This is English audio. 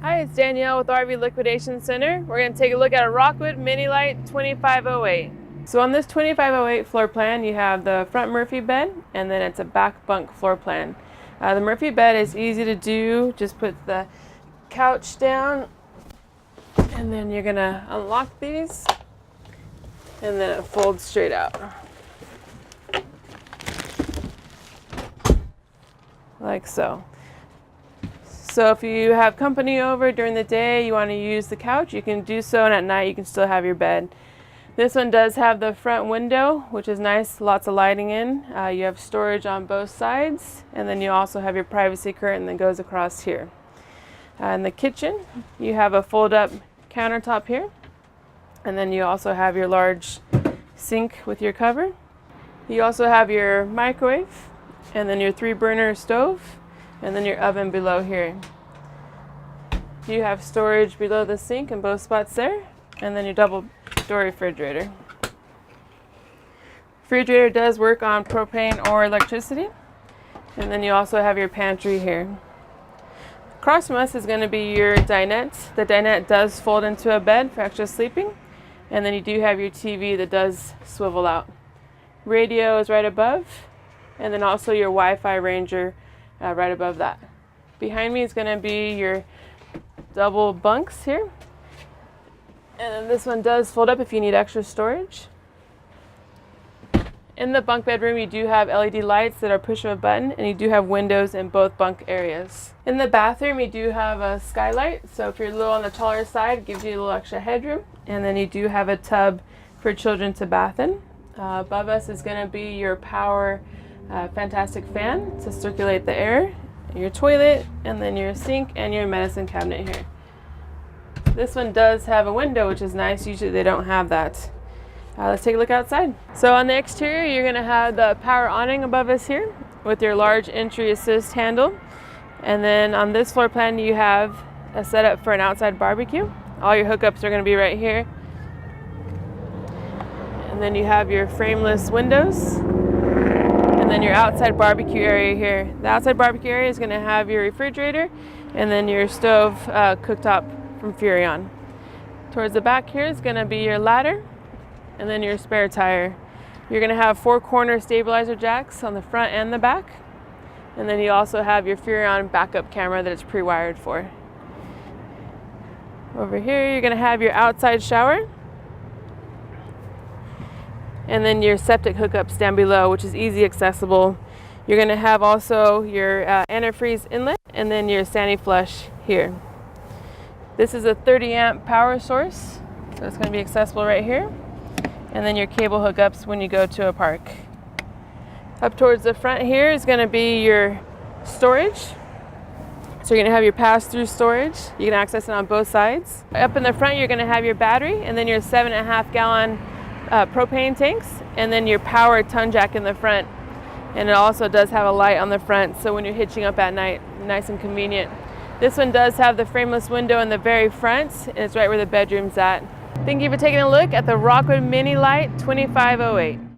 Hi, it's Danielle with RV Liquidation Center. We're going to take a look at a Rockwood Mini Lite 2508. So on this 2508 floor plan, you have the front Murphy bed, and then it's a back bunk floor plan. The Murphy bed is easy to do. Just put the couch down, and then you're going to unlock these, and then it folds straight out. Like so. So if you have company over during the day, you want to use the couch, you can do so, and at night you can still have your bed. This one does have the front window, which is nice, lots of lighting in. You have storage on both sides, and then you also have your privacy curtain that goes across here. In the kitchen, you have a fold-up countertop here, and then you also have your large sink with your cover. You also have your microwave, and then your 3-burner stove, and then your oven below here. You have storage below the sink in both spots there, and then your double door refrigerator. Refrigerator does work on propane or electricity, and then you also have your pantry here. Across from us is going to be your dinette. The dinette does fold into a bed for extra sleeping, and then you do have your TV that does swivel out. Radio is right above, and then also your Wi-Fi Ranger right above that. Behind me is going to be your double bunks here, and then this one does fold up if you need extra storage. In the bunk bedroom, you do have LED lights that are push of a button, and you do have windows in both bunk areas. In the bathroom, you do have a skylight, so if you're a little on the taller side, it gives you a little extra headroom, and then you do have a tub for children to bath in. Above us is going to be your power fantastic fan to circulate the air, your toilet, and then your sink and your medicine cabinet here. This one does have a window, which is nice. Usually they don't have that. Let's take a look outside. So on the exterior, you're going to have the power awning above us here with your large entry assist handle. And then on this floor plan, you have a setup for an outside barbecue. All your hookups are going to be right here. And then you have your frameless windows. And then your outside barbecue area here. The outside barbecue area is going to have your refrigerator and then your stove cooktop from Furrion. Towards the back here is going to be your ladder and then your spare tire. You're going to have 4 corner stabilizer jacks on the front and the back. And then you also have your Furrion backup camera that it's pre-wired for. Over here you're going to have your outside shower. And then your septic hookups down below, which is easy accessible. You're going to have also your antifreeze inlet and then your Sani-Flush here. This is a 30 amp power source, so it's going to be accessible right here. And then your cable hookups when you go to a park. Up towards the front here is going to be your storage. So you're going to have your pass-through storage. You can access it on both sides. Up in the front you're going to have your battery and then your 7.5 gallon propane tanks, and then your power ton jack in the front, and it also does have a light on the front, so when you're hitching up at night, nice and convenient. This one does have the frameless window in the very front, and it's right where the bedroom's at. Thank you for taking a look at the Rockwood Mini Lite 2508.